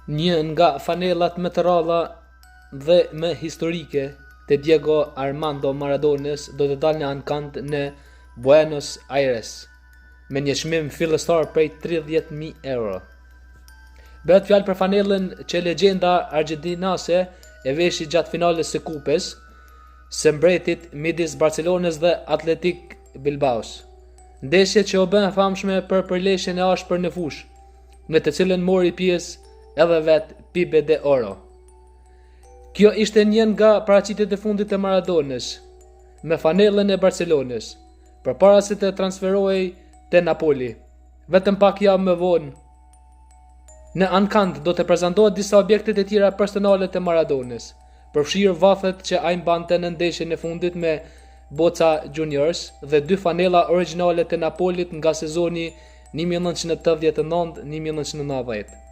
Një nga fanelat më të ralla dhe më historike të Diego Armando Maradones do të dalë në ankant në Buenos Aires me një çmim fillestar prej 30.000 euro. Bëhet fjalë për fanellën që legjenda argjentinase e veshi gjatë finales së kupes së mbretit midis Barcelonës dhe Athletic Bilbaos. Ndeshje që u bën e famshme për përleshjen e ashpër në fushë, në të cilën mori pjesë edhe vet Pibe de Oro. Kjo ishte një nga paraqitjet e fundit të Maradonës me fanellën e Barcelonës, përpara se të transferohej te Napoli. Vetëm pak javë më vonë, në ankant do të prezantohet disa objekte të tjera personale të Maradonës, përfshirë vathet që ai mbante në ndeshjen e fundit me Boca Juniors dhe 2 fanella origjinale të Napolit nga sezoni 1989-1990.